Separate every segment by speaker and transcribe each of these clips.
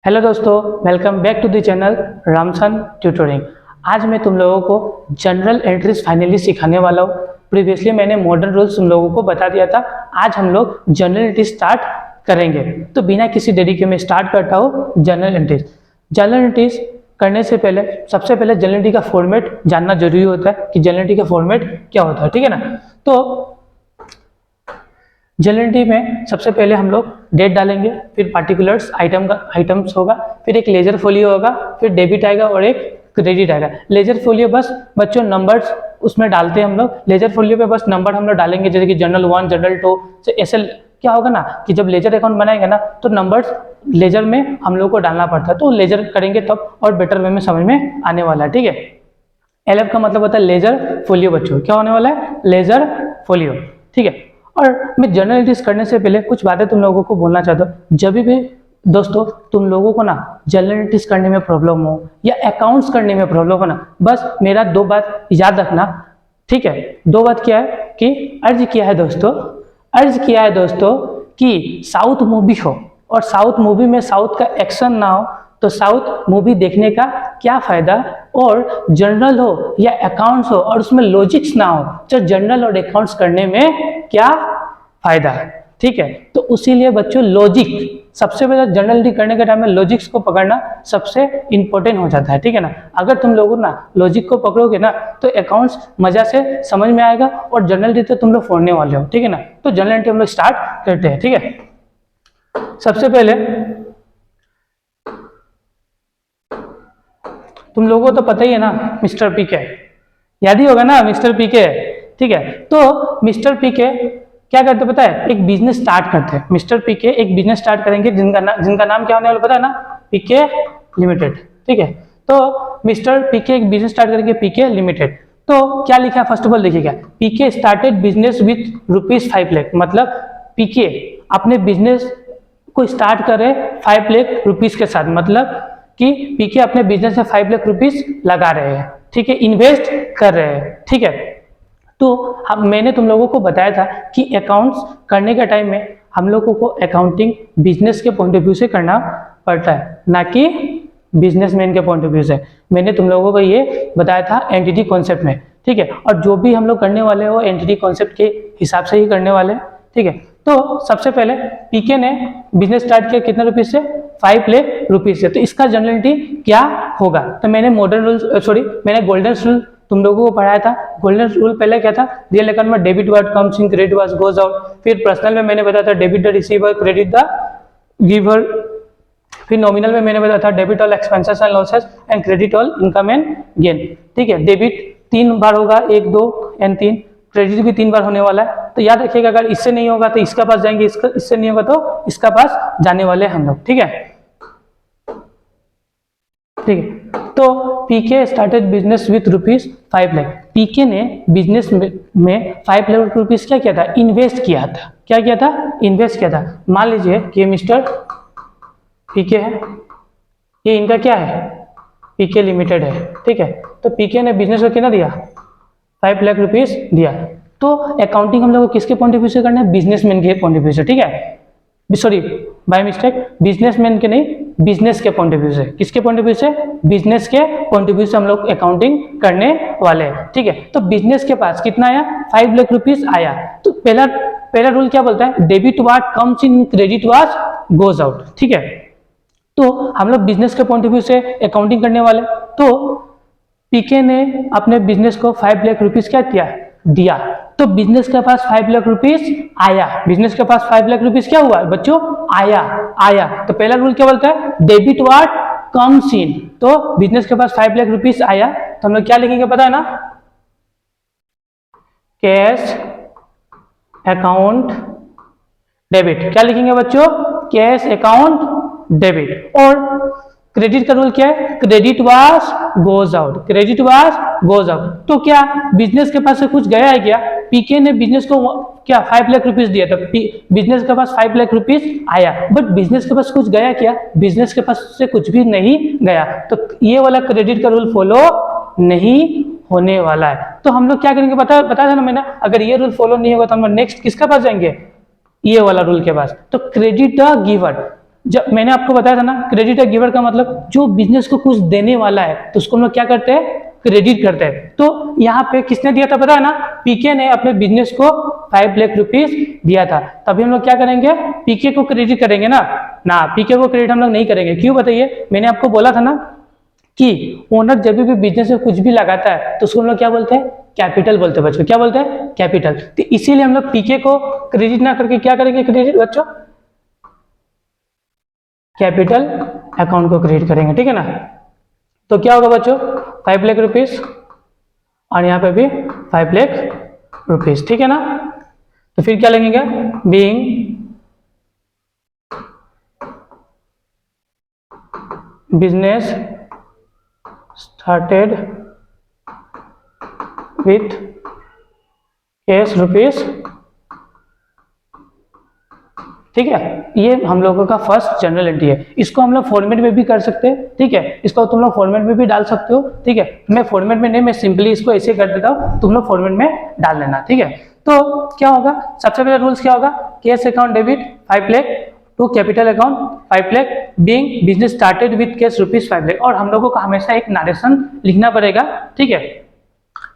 Speaker 1: Hello दोस्तों, welcome back to the channel Ramsan tutoring. आज मैं तुम लोगों को जनरल एंट्रीज फाइनली सिखाने वाला हूँ। प्रीवियसली मैंने मॉडर्न रूल्स तुम लोगों को बता दिया था। आज हम लोग जनरल एंट्रीज स्टार्ट करेंगे। तो बिना किसी देरी के मैं स्टार्ट करता हूँ जनरल एंट्रीज। जनरल एंट्रीज करने से पहले सबसे पहले जनरल एंट्री का फॉर्मेट जानना जरूरी होता है कि जनरल एंट्री का फॉर्मेट क्या होता है, ठीक है ना। तो जनरल एंट्री में सबसे पहले हम लोग डेट डालेंगे, फिर पार्टिकुलर्स आइटम्स होगा, फिर एक लेजर फोलियो होगा, फिर डेबिट आएगा और एक क्रेडिट आएगा। लेजर फोलियो बस बच्चों नंबर्स उसमें डालते हैं हम लोग। लेजर फोलियो पे बस नंबर हम लोग डालेंगे, जैसे कि जनरल 1 जनरल 2 से ऐसे क्या होगा ना कि जब लेजर अकाउंट बनाएंगे ना तो नंबर्स लेजर में हम लोग को डालना पड़ता है। तो लेजर करेंगे तब और बेटर वे में समझ में आने वाला है, ठीक है। LF का मतलब होता है लेजर फोलियो। बच्चों क्या होने वाला है? लेजर फोलियो, ठीक है। और मैं जनरल एंट्रीज करने से पहले कुछ बातें तुम लोगों को बोलना चाहता हूँ। जब भी दोस्तों तुम लोगों को ना जनरल एंट्रीज करने में प्रॉब्लम हो या अकाउंट्स करने में प्रॉब्लम हो ना, बस मेरा 2 बात याद रखना, ठीक है। 2 बात क्या है कि अर्ज किया है दोस्तों कि साउथ मूवी हो और साउथ मूवी में साउथ का एक्शन ना हो तो साउथ मूवी देखने का क्या फायदा, और जनरल हो या अकाउंट्स हो और उसमें लॉजिक्स ना हो तो जनरल और अकाउंट्स करने में क्या फायदा, ठीक है। तो उसीलिए बच्चों लॉजिक सबसे पहले जनरल एंट्री करने के टाइम में लॉजिक्स को पकड़ना सबसे इंपॉर्टेंट हो जाता है, ठीक है ना। अगर तुम लोग ना लॉजिक को पकड़ोगे ना तो अकाउंट्स मजा से समझ में आएगा और जनरल एंट्री तो तुम लोग फोड़ने वाले हो, ठीक है ना। तो जनरल एंट्री हम लोग स्टार्ट करते हैं, ठीक है। सबसे पहले तुम लोगों को तो पता ही है ना मिस्टर पीके, याद ही होगा ना मिस्टर पीके, ठीक है। तो मिस्टर पीके क्या करते पता है? एक बिजनेस स्टार्ट करते हैं। मिस्टर पीके एक बिजनेस स्टार्ट करेंगे जिनका नाम क्या होने वाला पता है ना? पीके लिमिटेड, ठीक है। तो मिस्टर पीके एक बिजनेस स्टार्ट करेंगे, पीके लिमिटेड। तो क्या लिखा है? फर्स्ट ऑफ ऑल देखिएगा, पीके स्टार्टेड बिजनेस विथ ₹5 लाख। मतलब पीके अपने बिजनेस को स्टार्ट करे 5 लाख रुपीज के साथ। मतलब कि पीके अपने बिजनेस में 5 लाख रुपीज लगा रहे हैं, ठीक है, इन्वेस्ट कर रहे हैं, ठीक है। तो मैंने तुम लोगों को बताया था कि अकाउंट्स करने के टाइम में हम लोगों को अकाउंटिंग बिजनेस के पॉइंट ऑफ व्यू से करना पड़ता है, ना कि बिजनेसमैन के पॉइंट ऑफ व्यू से। मैंने तुम लोगों को ये बताया था एंटिटी कॉन्सेप्ट में, ठीक है। और जो भी हम लोग करने वाले हो एंटिटी कॉन्सेप्ट के हिसाब से ही करने वाले, ठीक है। तो सबसे पहले पीके ने बिजनेस स्टार्ट किया कितने रुपीज से? 5 लाख रुपीज से। तो इसका जनरल एंट्री क्या होगा? तो मैंने मैंने गोल्डन रूल तुम लोगों को पढ़ाया था। गोल्डन रूल पहले क्या था? रियल अकाउंट में debit what comes in, credit what goes out. फिर पर्सनल में मैंने बताया था debit the receiver, credit the giver. फिर नॉमिनल में मैंने बताया था debit all expenses and losses and credit all income and gain, ठीक है। डेबिट 3 बार होगा, 1 2 एंड 3। क्रेडिट भी 3 बार होने वाला है। तो याद रखिएगा अगर इससे नहीं होगा तो इसका पास जाएंगे, इससे नहीं होगा तो इसका पास जाने वाले हम लोग, ठीक है, ठीक है। तो पीके स्टार्टेड बिजनेस विथ ₹5 लाख। पीके ने बिजनेस में 5 लाख रुपीज क्या किया था? इन्वेस्ट किया था। क्या किया था? इन्वेस्ट किया था। मान लीजिए कि मिस्टर पीके है, ये इनका क्या है? पीके लिमिटेड है, ठीक है। तो पीके ने बिजनेस को कितना दिया? 5 लाख रुपीज दिया। तो अकाउंटिंग हम लोग को किसके पॉइंट ऑफ व्यू से करना है? बिजनेसमैन के पॉइंट ऑफ व्यू से, ठीक है। सॉरी बाय मिस्टेक, बिजनेसमैन के नहीं, बिजनेस के पॉइंट ऑफ व्यू से। किसके पॉइंट ऑफ व्यू से? बिजनेस के पॉइंट ऑफ व्यू से हम लोग अकाउंटिंग करने वाले हैं, ठीक है। तो बिजनेस के पास कितना आया? 5 लाख रुपीज आया। तो पहला रूल क्या बोलता है? Debit what comes in, credit what goes out, ठीक है। तो हम लोग बिजनेस के पॉइंट ऑफ व्यू से अकाउंटिंग करने वाले। तो पीके ने अपने बिजनेस को 5 लाख रुपीज क्या दिया। तो बिजनेस के पास 5 लाख रुपीज आया। बिजनेस के पास 5 लाख रुपीज क्या हुआ बच्चों? आया। तो पहला रूल क्या बोलता है? डेबिट व्हाट कम्स इन। तो बिजनेस के पास 5 लाख रुपीज आया तो हम लोग क्या लिखेंगे पता है ना? Cash account debit. क्या लिखेंगे बच्चों? Cash account debit. और क्रेडिट का रूल क्या है? Credit was goes out. Credit was goes out. तो क्या बिजनेस के पास से कुछ गया है क्या? पीके ने बिजनेस को क्या 5 लाख रुपीज दिया था, बिजनेस के पास 5 लाख रुपीज आया, बट बिजनेस के पास कुछ गया क्या? बिजनेस के पास से कुछ भी नहीं गया। तो ये वाला क्रेडिट का रूल फॉलो नहीं होने वाला है। तो हम लोग क्या करेंगे बताया था ना मैंने, अगर ये रूल फॉलो नहीं होगा तो हम नेक्स्ट किसका पास जाएंगे? ये वाला रूल के पास। तो क्रेडिट द गिवर, जब मैंने आपको बताया था ना, क्रेडिट गिवर का मतलब जो बिजनेस को कुछ देने वाला है तो उसको हम लोग क्या करते हैं, क्रेडिट करते हैं। तो यहाँ पे किसने दिया था पता है ना, पीके ने अपने बिजनेस को 5 लाख रुपीस दिया था। तभी हम लोग क्या करेंगे, पीके को क्रेडिट करेंगे ना, पीके को क्रेडिट हम लोग नहीं करेंगे। क्यों बताइए, मैंने आपको बोला था ना कि ओनर जब भी बिजनेस में कुछ भी लगाता है तो उसको हम लोग क्या बोलते हैं, कैपिटल बोलते हैं बच्चों। क्या बोलते हैं, कैपिटल। तो इसीलिए हम लोग पीके को क्रेडिट ना करके क्या करेंगे क्रेडिट बच्चों, कैपिटल अकाउंट को क्रेडिट करेंगे, ठीक है ना। तो क्या होगा बच्चों, 5 लाख रुपीस और यहाँ पे भी 5 लाख रुपीस, ठीक है ना। तो फिर क्या लगेंगे, being business started with cash rupees, ठीक है। ये हम लोगों का फर्स्ट जनरल एंट्री है। इसको हम लोग फॉर्मेट में भी कर सकते हैं, ठीक है। इसको तुम लोग फॉर्मेट में भी डाल सकते हो, ठीक है। मैं फॉर्मेट में नहीं, मैं सिंपली इसको ऐसे कर देता हूँ, तुम लोग फॉर्मेट में डाल लेना, ठीक है। तो क्या होगा, सबसे पहले रूल्स क्या होगा, cash account debit 5 lakh to capital account 5 lakh being business started with cash rupees 5 lakh. और हम लोगों को हमेशा एक नरेशन लिखना पड़ेगा, ठीक है।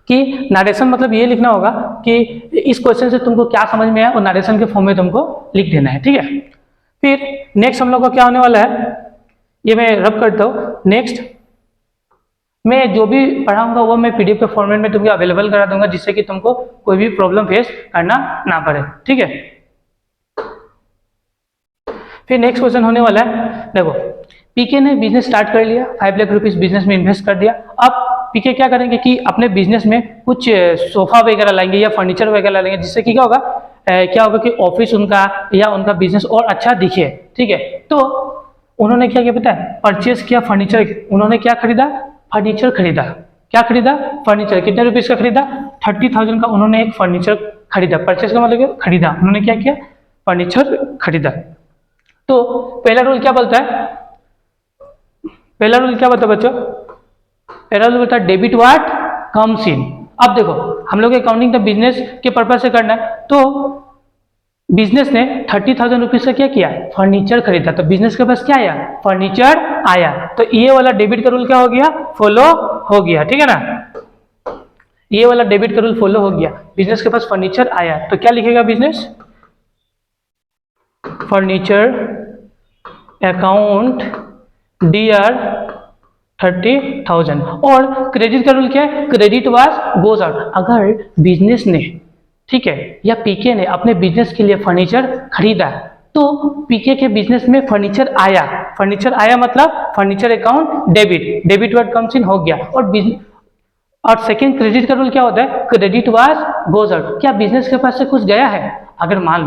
Speaker 1: कि नरेशन मतलब ये लिखना होगा कि इस क्वेश्चन से तुमको क्या समझ में आया और नरेशन के फॉर्म में तुमको लिख देना है, ठीक है। फिर नेक्स्ट हम लोग का क्या होने वाला है, ये मैं रब करता हूँ। नेक्स्ट मैं जो भी पढ़ाऊंगा वो मैं पीडीएफ के फॉर्मेट में तुमको अवेलेबल करा दूंगा, जिससे कि तुमको कोई भी प्रॉब्लम फेस करना ना पड़े, ठीक है। फिर नेक्स्ट क्वेश्चन होने वाला है, देखो पीके ने बिजनेस स्टार्ट कर लिया, 5 लाख रुपीस बिजनेस में इन्वेस्ट कर दिया। अब पीके क्या करेंगे कि अपने बिजनेस में कुछ सोफा वगैरह लाएंगे या फर्नीचर वगैरह लाएंगे, जिससे कि क्या होगा कि ऑफिस उनका या उनका बिजनेस और अच्छा दिखे, ठीक है। तो उन्होंने क्या किया पता है, परचेस किया फर्नीचर। उन्होंने क्या खरीदा, फर्नीचर खरीदा। क्या खरीदा, फर्नीचर। कितने रुपीस का खरीदा, 30,000 का उन्होंने एक फर्नीचर खरीदा। परचेस का मतलब खरीदा, उन्होंने क्या किया, फर्नीचर खरीदा। तो पहला रूल क्या बोलता है, पहला रूल क्या बोलता है बच्चों, पहला रूल बोलता है डेबिट व्हाट कम्स इन। अब देखो हम लोग अकाउंटिंग का बिजनेस के पर्पज से करना है, तो बिजनेस ने 30,000 रुपीज का क्या किया, फर्नीचर खरीदा। तो बिजनेस के पास क्या आया, फर्नीचर आया। तो ये वाला डेबिट का रूल क्या हो गया, फॉलो हो गया, ठीक है ना। ये वाला डेबिट का रूल फॉलो हो गया, बिजनेस के पास फर्नीचर आया। तो क्या लिखेगा बिजनेस, फर्नीचर अकाउंट डीआर 30,000। और क्रेडिट का रूल क्या है, क्रेडिट वाज गोज आउट। अगर बिजनेस ने, ठीक है, या पीके ने अपने बिजनेस के लिए फर्नीचर खरीदा तो पीके के बिजनेस में फर्नीचर आया। फर्नीचर आया मतलब furniture account debit, debit word comes in हो गया। और सेकंड क्रेडिट का रूल क्या होता है, क्रेडिट वाज गोज आउट। क्या बिजनेस के पास से कुछ गया है, अगर मान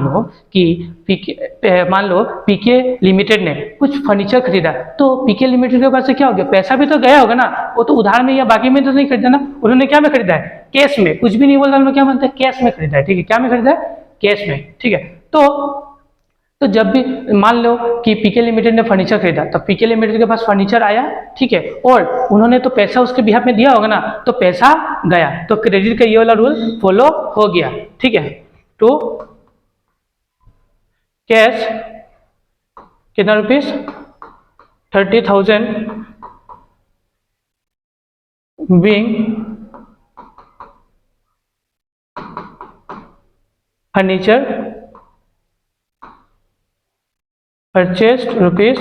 Speaker 1: लो पीके लिमिटेड ने कुछ फर्नीचर खरीदा तो पीके लिमिटेड के पास से क्या हो गया, पैसा भी तो गया होगा ना, वो तो उधार में या बाकी में तो नहीं खरीदा ना, उन्होंने क्या में खरीदा है, कैश में। कुछ भी नहीं बोलता, हम लोग क्या मानते हैं, कैश में खरीदा है, ठीक है। क्या में खरीदा है, कैश में, ठीक है। तो जब भी मान लो कि पीके लिमिटेड ने फर्नीचर खरीदा तो पीके लिमिटेड के पास फर्नीचर आया, ठीक है, और उन्होंने तो पैसा उसके बिहाफ में दिया होगा ना, तो पैसा गया। तो क्रेडिट का ये वाला रूल फॉलो हो गया, ठीक है। तो कैश कितना rupees, 30,000 being furniture purchased rupees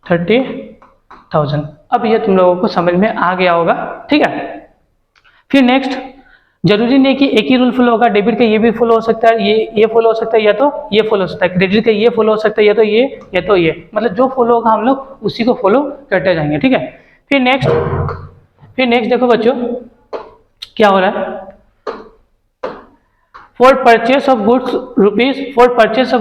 Speaker 1: 30,000। अब ये तुम लोगों को समझ में आ गया होगा, ठीक है। फिर नेक्स्ट, जरूरी नहीं कि एक ही रूल फॉलो होगा, डेबिट का ये भी फॉलो हो सकता है, ये फॉलो हो सकता है, या तो ये फॉलो हो सकता है, क्रेडिट का ये फॉलो हो सकता है, या तो ये, मतलब जो फॉलो होगा हम लोग उसी को फॉलो करते जाएंगे, ठीक है। फिर नेक्स्ट देखो बच्चों क्या हो रहा है, for purchase of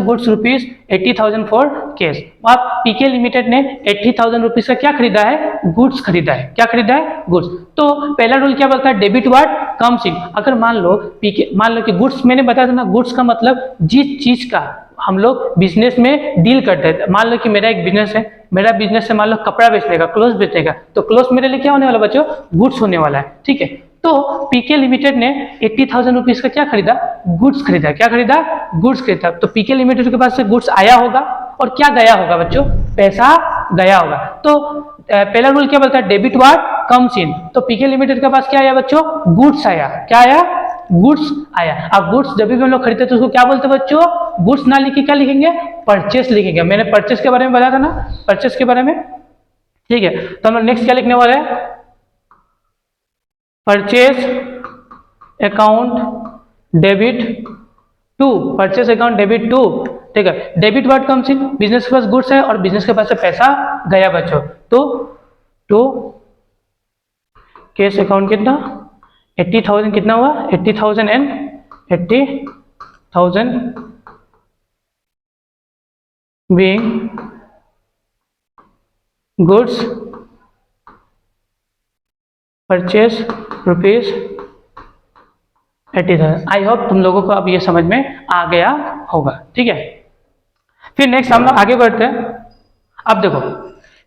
Speaker 1: goods rupees 80,000 for cash. आप पीके लिमिटेड ने 80,000 रुपीज का क्या खरीदा है, गुड्स खरीदा है। क्या खरीदा है, गुड्स। तो पहला रूल क्या बोलता है, डेबिट व्हाट कम्स इन। अगर मान लो कि गुड्स, मैंने बताया था ना, गुड्स का मतलब जिस चीज का हम लोग बिजनेस में डील करते हैं। मान लो कि मेरा एक बिजनेस है, मेरा बिजनेस है मान लो कपड़ा बेचने का, क्लोथ बेचने का, तो क्लोथ मेरे लिए क्या होने वाला बच्चों, गुड्स होने वाला है, ठीक है। तो पीके लिमिटेड ने 80,000 रुपीज का क्या खरीदा, गुड्स खरीदा। क्या खरीदा, गुड्स खरीदा। तो पीके लिमिटेड के पास से गुड्स आया होगा और क्या गया होगा बच्चों, पैसा गया होगा। तो पहला रूल क्या बोलता है, डेबिट व्हाट कम्स इन। तो पीके लिमिटेड के पास क्या आया बच्चों, गुड्स आया। क्या आया, गुड्स आया। अब गुड्स जब भी हम लोग खरीदते हैं तो उसको क्या बोलते हैं बच्चों, गुड्स ना लिख के क्या लिखेंगे, परचेस लिखेंगे। मैंने परचेस के बारे में बताया था ना, परचेस के बारे में, ठीक है। तो हम लोग नेक्स्ट क्या लिखने वाले हैं, purchase account debit to, purchase account debit to, ठीक है। Debit what comes in, business के पास गुड्स है और बिजनेस के पास से पैसा गया बच्चों, तो कैश अकाउंट कितना, 80,000 कितना हुआ, 80,000 and 80,000 being goods purchase rupees 80,000। I hope तुम लोगों को अब ये समझ में आ गया होगा, ठीक है। फिर नेक्स्ट हम लोग आगे बढ़ते हैं। अब देखो,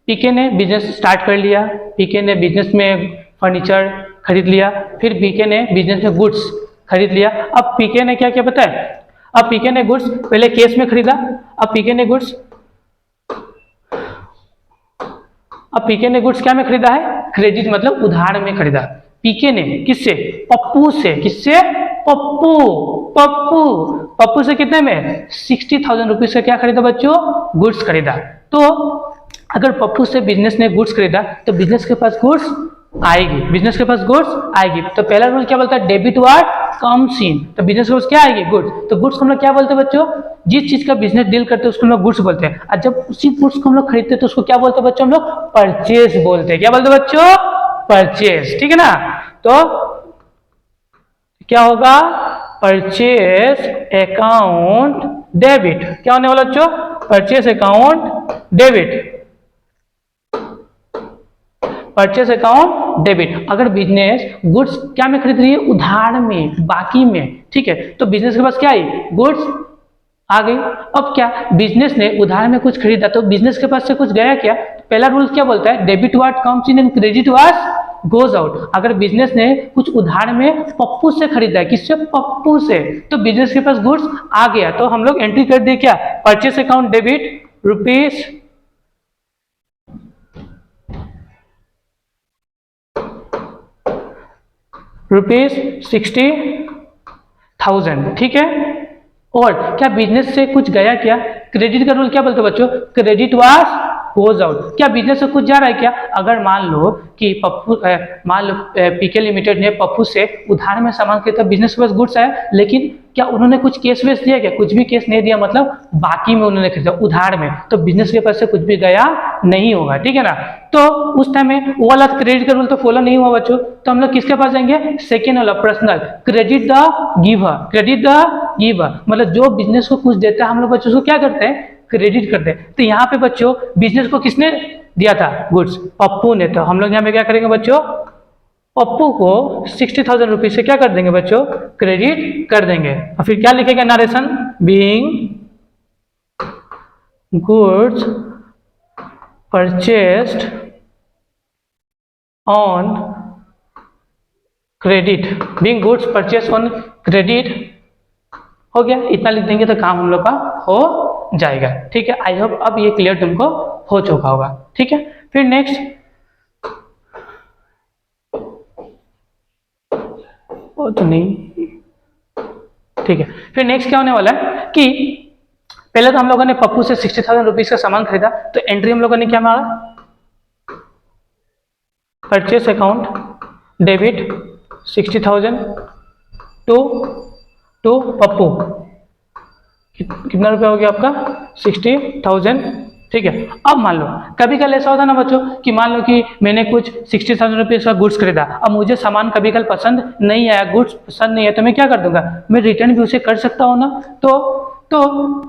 Speaker 1: पीके ने बिजनेस स्टार्ट कर लिया, पीके ने बिजनेस में फर्नीचर खरीद लिया, फिर पीके ने बिजनेस में गुड्स खरीद लिया। अब पीके ने क्या किया पता है, अब पीके ने गुड्स पहले कैश में खरीदा, अब पीके ने गुड्स क्या में खरीदा है, क्रेडिट मतलब उधार में खरीदा। पीके ने किससे, पप्पू से, किससे, पप्पू से कितने में, 60,000 रुपीज का क्या खरीदा बच्चों, गुड्स खरीदा। तो अगर पप्पू से बिजनेस ने गुड्स खरीदा तो बिजनेस के पास गुड्स आएगी, बिजनेस के पास गुड्स आएगी। तो पहला रूल क्या बोलता है, डेबिट व्हाट कम्स इन। तो बिजनेस के पास क्या आएगी, गुड्स। तो गुड्स हम लोग क्या बोलते हैं बच्चों, जिस चीज का बिजनेस डील करते हैं उसको हम लोग गुड्स बोलते हैं। और जब उसी गुड्स को हम लोग खरीदते हैं तो उसको क्या बोलते हैं बच्चों, हम लोग परचेज बोलते हैं। क्या बोलते हैं बच्चों, परचेज, ठीक है ना। तो क्या होगा, परचेज अकाउंट डेबिट, क्या होने वाला बच्चों, purchase account debit, purchase account debit. अगर बिजनेस गुड्स क्या में खरीद रही है, उधार में, बाकी में, ठीक है। तो बिजनेस के पास क्या आई, गुड्स आ गई। अब क्या, बिजनेस ने उधार में कुछ खरीदा तो बिजनेस के पास से कुछ गया क्या, पहला रूल क्या बोलता है, debit what comes in and credit what goes out. अगर बिजनेस ने कुछ उधार में पप्पू से खरीदा है, किससे, पप्पू से, तो बिजनेस के पास गुड्स आ गया। तो हम लोग एंट्री कर दिए क्या, परचेस अकाउंट डेबिट रुपीज 60,000, ठीक है। और क्या बिजनेस से कुछ गया क्या, क्रेडिट का रूल क्या बोलते हैं बच्चों, क्रेडिट वाज गोज आउट। क्या बिजनेस से कुछ जा रहा है क्या, अगर मान लो कि पीके लिमिटेड ने पप्पू से उधार में सामान खरीदा, बिजनेस के पास गुड्स आया, लेकिन क्या उन्होंने कुछ केस वेस दिया क्या, कुछ भी केस नहीं दिया, मतलब बाकी में उन्होंने खरीदा, उधार में, तो बिजनेस के पास से कुछ भी गया नहीं होगा, ठीक है ना। तो उस टाइम में वो वाला क्रेडिट का रूल तो फॉलो नहीं हुआ बच्चों, तो हम लोग किसके पास जाएंगे, सेकेंड वाला personal, credit the giver, credit the giver, मतलब जो बिजनेस को कुछ देता है हम लोग बच्चों को क्या करते हैं, क्रेडिट करते हैं। तो यहाँ पे बच्चों बिजनेस को किसने दिया था, गुड्स, पप्पू ने। तो हम लोग यहाँ पे क्या करेंगे बच्चों, पप्पू को 60,000 रुपीज से क्या कर देंगे बच्चों, क्रेडिट कर देंगे। और फिर क्या लिखेगा narration, being goods purchased on credit, being goods purchase on credit, हो गया। इतना लिख देंगे तो काम हम लोग का हो जाएगा, ठीक है। आई होप अब ये क्लियर तुमको हो चुका होगा, ठीक है। फिर नेक्स्ट, वो तो नहीं, ठीक है। फिर नेक्स्ट क्या होने वाला है कि पहले तो हम लोगों ने पप्पू से 60,000 रुपीज का सामान खरीदा, तो एंट्री हम लोगों ने क्या मारा, purchase account debit 60,000 to Pappu, कितना रुपया हो गया आपका, 60,000, ठीक है। अब मान लो कभी कल ऐसा होता ना बच्चों कि मान लो कि मैंने कुछ 60,000 रुपये का गुड्स खरीदा, अब मुझे सामान कभी कल पसंद नहीं आया, गुड्स पसंद नहीं है, तो मैं क्या कर दूंगा, मैं रिटर्न भी उसे कर सकता हूँ ना। तो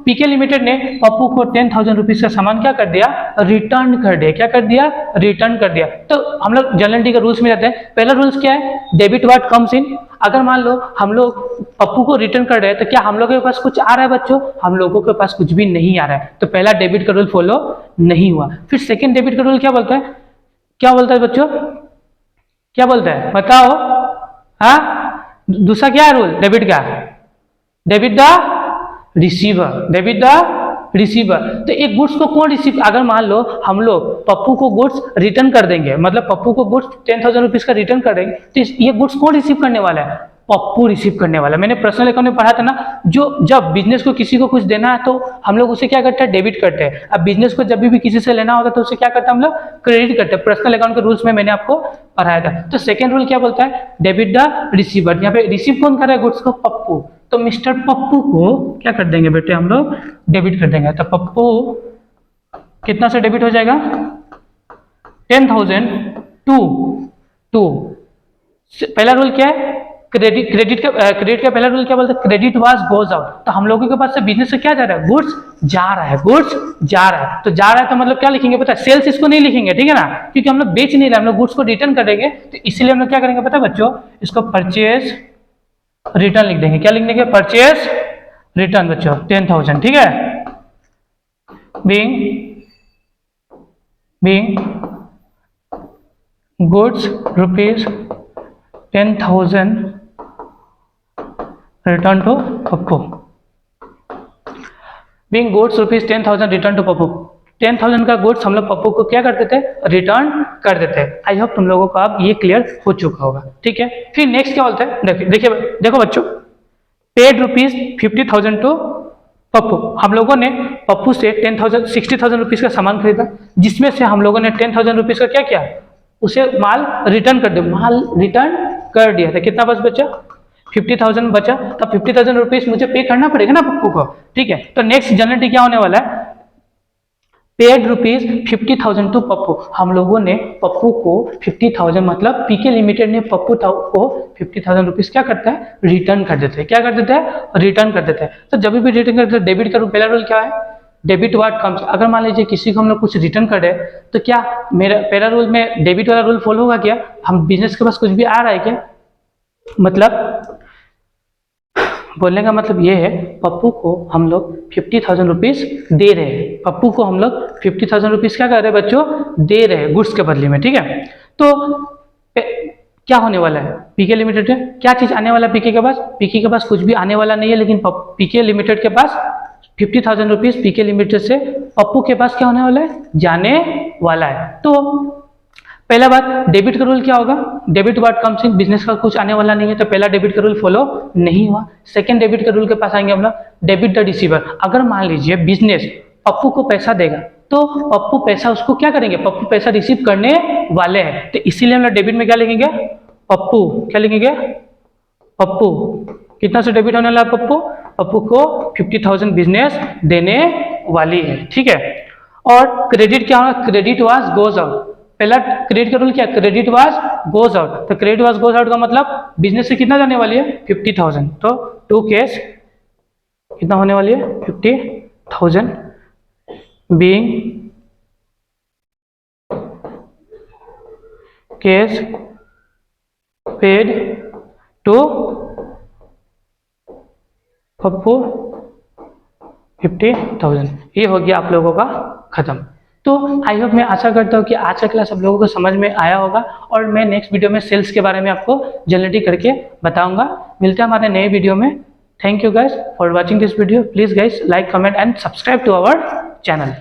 Speaker 1: पीके लिमिटेड ने पप्पू को 10,000 रुपीज का सामान क्या कर दिया, रिटर्न कर दिया, क्या कर दिया, रिटर्न कर दिया। तो हम लोग जनरल के रूल्स में जाते हैं। पहला रूल्स क्या है, डेबिट व्हाट कम्स इन। अगर मान लो हम लोग पप्पू को रिटर्न कर रहे हैं तो क्या हम लोगों के पास कुछ आ रहा है बच्चों, हम लोगों के पास कुछ भी नहीं आ रहा है, तो पहला डेबिट का रूल फॉलो नहीं हुआ। फिर सेकंड डेबिट का रूल क्या बोलता है, क्या बोलता है बच्चों, क्या बोलता है बताओ, हाँ दूसरा क्या है रूल डेबिट का, debit the receiver, debit the receiver. तो एक गुड्स को कौन रिसीव, अगर मान लो हम लोग पप्पू को गुड्स रिटर्न कर देंगे, मतलब पप्पू को गुड्स 10,000 रुपीज का रिटर्न कर देंगे, तो ये गुड्स कौन रिसीव करने वाला है? पप्पू रिसीव करने वाला। मैंने पर्सनल अकाउंट में पढ़ा था ना, जो जब बिजनेस को किसी को कुछ देना है तो हम लोग उसे क्या करते हैं? डेबिट करते हैं। अब बिजनेस को जब भी किसी से लेना होता है तो उसे क्या करते हैं? हम लोग क्रेडिट करते हैं। पर्सनल अकाउंट के रूल्स में मैंने आपको पढ़ाया था। तो सेकेंड रूल क्या बोलता है? Debit the receiver. यहाँ पे रिसीव कौन कर रहा है गुड्स को? पप्पू। तो मिस्टर पप्पू को क्या कर देंगे बेटे? हम लोग डेबिट कर देंगे। तो पप्पू कितना से डेबिट हो जाएगा? 10,000 टू पहला रूल क्या है? क्रेडिट का पहला रूल क्या बोलता है? Credit was goes out. तो हम लोगों के पास से बिजनेस से क्या जा रहा है? गुड्स जा रहा है, गुड्स जा रहा है। तो जा रहा है तो मतलब क्या लिखेंगे पता है? सेल्स इसको नहीं लिखेंगे, ठीक है ना, क्योंकि हम लोग बेच नहीं रहे, हम लोग गुड्स को रिटर्न करेंगे। तो इसीलिए हम लोग क्या करेंगे पता है बच्चों? इसको परचेज रिटर्न लिख देंगे। क्या लिख देंगे? परचेज रिटर्न बच्चों 10,000, ठीक है। Being goods rupees 10,000 return to Pappu. Being goods rupees 10,000 return to Pappu. 10,000 का गुड्स हम लोग पप्पू को क्या करते थे? रिटर्न कर देते हैं। आई होप तुम लोगों को अब ये क्लियर हो चुका होगा, ठीक है। फिर नेक्स्ट क्या बोलते हैं? देखो बच्चों, पेड रुपीज 50,000 टू पप्पू। हम लोगों ने पप्पू से 60,000 रुपीज का सामान खरीदा, जिसमें से हम लोगों ने 10,000 रुपीज का क्या किया? उसे माल रिटर्न कर दिया। माल रिटर्न कर दिया था। कितना बस बचा? 50,000 बचा। तो 50,000 रुपीज मुझे पे करना पड़ेगा ना पप्पू को, ठीक है। तो नेक्स्ट जनरली क्या होने वाला है? Paid rupees 50,000 to Pappu. हम लोगों ने पप्पू को 50,000 मतलब पीके लिमिटेड ने पप्पू को 50,000 रुपीज क्या करता है? रिटर्न कर देते हैं। क्या कर देते हैं? रिटर्न कर देते हैं। तो जब भी रिटर्न करते हैं, डेबिट का पहला रूल क्या है? Debit what comes. अगर मान लीजिए किसी को हम लोग कुछ रिटर्न कर रहे हैं, तो क्या मेरा पहला रूल में डेबिट वाला रूल फॉलो होगा क्या? हम बिजनेस के पास कुछ भी आ रहा है क्या? मतलब बोलने का मतलब ये है, पप्पू को हम लोग 50,000 रुपीज दे रहे हैं। पप्पू को हम लोग 50,000 रुपीज क्या कर रहे हैं बच्चों? दे रहे हैं गुड्स के बदले में, ठीक है। तो क्या होने वाला है? पीके लिमिटेड में क्या चीज आने वाला है? पीके के पास? पीके के पास कुछ भी आने वाला नहीं है, लेकिन पीके लिमिटेड के पास 50,000 रुपीज पीके लिमिटेड से पप्पू के पास क्या होने वाला है? जाने वाला है। तो पहला बात, डेबिट का रूल क्या होगा? Debit what comes in. Business का कुछ आने वाला नहीं है तो पहला डेबिट का रूल फॉलो नहीं हुआ। सेकंड डेबिट का रूल के पास आएंगे हम लोग, डेबिट द रिसीवर। अगर मान लीजिए बिजनेस पप्पू को पैसा देगा, तो पप्पू पैसा उसको क्या करेंगे? पप्पू पैसा रिसीव करने वाले हैं, तो इसीलिए हम लोग डेबिट में क्या लिखेंगे? पप्पू। क्या लिखेंगे? पप्पू। कितना से डेबिट होने वाला है पप्पू? पप्पू को 50,000 बिजनेस देने वाली है, ठीक है। और क्रेडिट क्या होगा? Credit was goes out. पहला क्रेडिट का रूल क्या? Credit was goes out. तो क्रेडिट वाज गोज आउट का मतलब बिजनेस से कितना जाने वाली है? 50,000। तो टू केस कितना होने वाली है? 50,000 being cash paid to Pappu 50,000। ये हो गया आप लोगों का खत्म। तो आई होप, मैं आशा करता हूँ कि आज का क्लास आप लोगों को समझ में आया होगा, और मैं नेक्स्ट वीडियो में सेल्स के बारे में आपको जल्दी करके बताऊंगा। मिलते हैं हमारे नए वीडियो में। Thank you guys for watching this video. Please guys like, comment and subscribe to our channel.